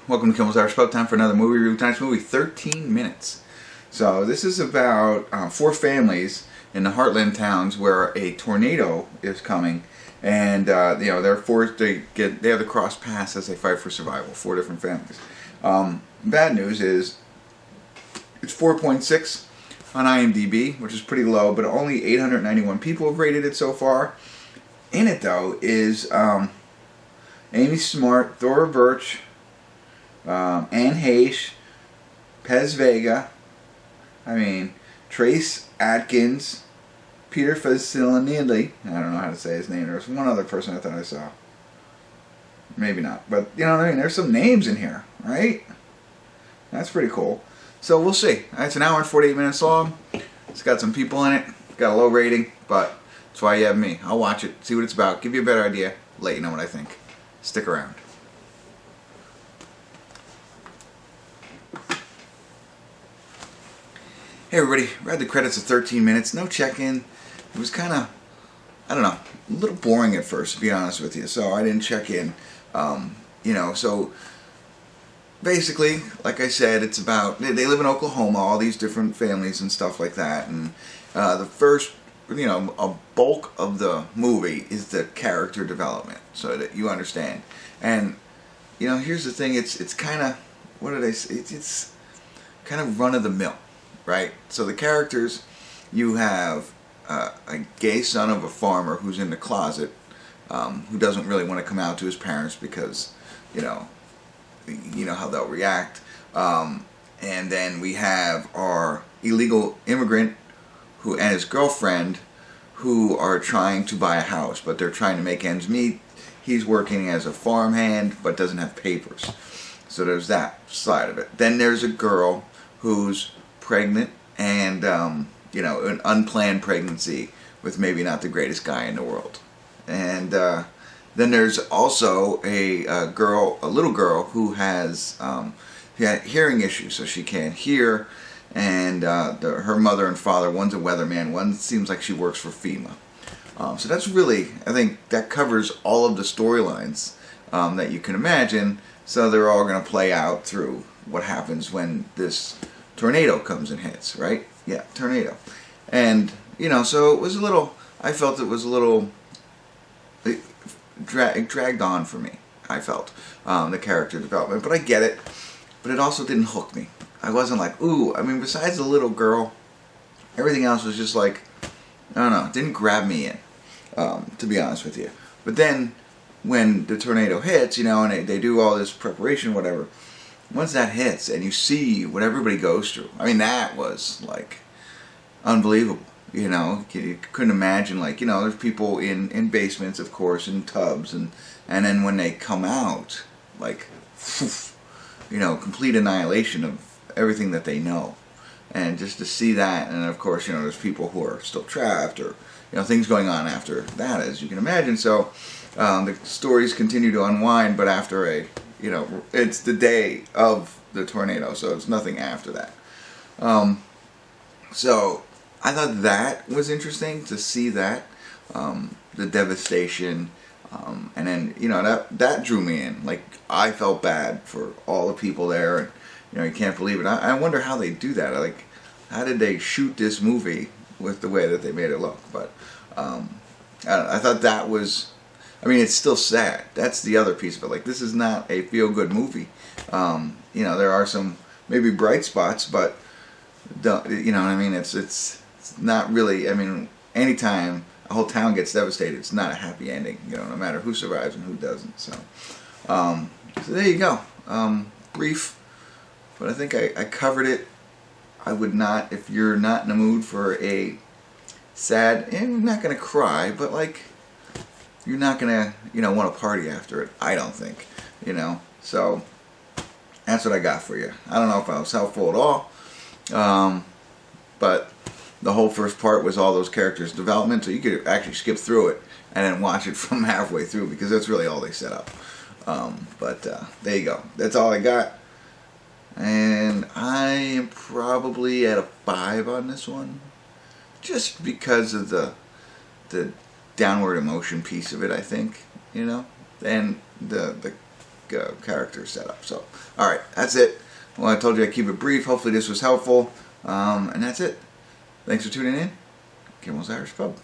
Welcome to Kimmel's Irish Pub. Time for another movie review. Tonight's movie, 13 Minutes. So this is about four families in the heartland towns where a tornado is coming, and they're forced to they have to cross paths as they fight for survival. Four different families. Bad news is it's 4.6 on IMDb, which is pretty low, but only 891 people have rated it so far. In it though is Amy Smart, Thora Birch, Anne Hech, Pez Vega, Trace Adkins, Peter Facinelli, I don't know how to say his name. There's one other person I thought I saw. Maybe not, but you know what I mean? There's some names in here, right? That's pretty cool. So we'll see. It's an hour and 48 minutes long. It's got some people in it. Got a low rating, but that's why you have me. I'll watch it, see what it's about, give you a better idea, let you know what I think. Stick around. Hey everybody, read the credits of 13 Minutes, no check-in. It was kind of, I don't know, a little boring at first, to be honest with you, so I didn't check in. So basically, like I said, it's about, they live in Oklahoma, all these different families and stuff like that, and the first, a bulk of the movie is the character development, so that you understand. And, here's the thing, it's kind of, what did I say, it's kind of run-of-the-mill. Right? So the characters, you have a gay son of a farmer who's in the closet, who doesn't really want to come out to his parents because, you know how they'll react. And then we have our illegal immigrant and his girlfriend who are trying to buy a house, but they're trying to make ends meet. He's working as a farmhand but doesn't have papers. So there's that side of it. Then there's a girl who's pregnant and an unplanned pregnancy with maybe not the greatest guy in the world. And then there's also a little girl who has hearing issues, so she can't hear, and her mother and father, one's a weatherman, one seems like she works for FEMA. So that's really, I think that covers all of the storylines that you can imagine. So they're all going to play out through what happens when this tornado comes and hits, right? Yeah, tornado. And, so it was a little, I felt it was a little, it dragged on for me, I felt, the character development. But I get it, but it also didn't hook me. I wasn't like, ooh, besides the little girl, everything else was just like, I don't know, it didn't grab me in, to be honest with you. But then, when the tornado hits, and they do all this preparation, whatever, once that hits and you see what everybody goes through, that was like unbelievable. You couldn't imagine, like, there's people in basements, of course, in tubs, and then when they come out, like, complete annihilation of everything that they know. And just to see that, and of course, there's people who are still trapped, or things going on after that, as you can imagine. So the stories continue to unwind, but after it's the day of the tornado, so it's nothing after that. So I thought that was interesting to see that, the devastation, and then that drew me in. Like, I felt bad for all the people there, and you can't believe it. I wonder how they do that. Like, how did they shoot this movie with the way that they made it look? But I thought that was. It's still sad. That's the other piece of it. Like, this is not a feel-good movie. There are some maybe bright spots, but it's not really. Anytime a whole town gets devastated, it's not a happy ending. No matter who survives and who doesn't. So there you go. Brief, but I think I covered it. I would not, if you're not in the mood for a sad, and you're not gonna cry, but like, you're not gonna, want to party after it. I don't think, So that's what I got for you. I don't know if I was helpful at all, but the whole first part was all those characters' development, so you could actually skip through it and then watch it from halfway through, because that's really all they set up. But there you go. That's all I got, and I am probably at a 5 on this one, just because of the downward emotion piece of it, I think, and the character setup. So, all right, that's it. Well, I told you I'd keep it brief. Hopefully this was helpful. And that's it. Thanks for tuning in. Kimmel's Irish Pub.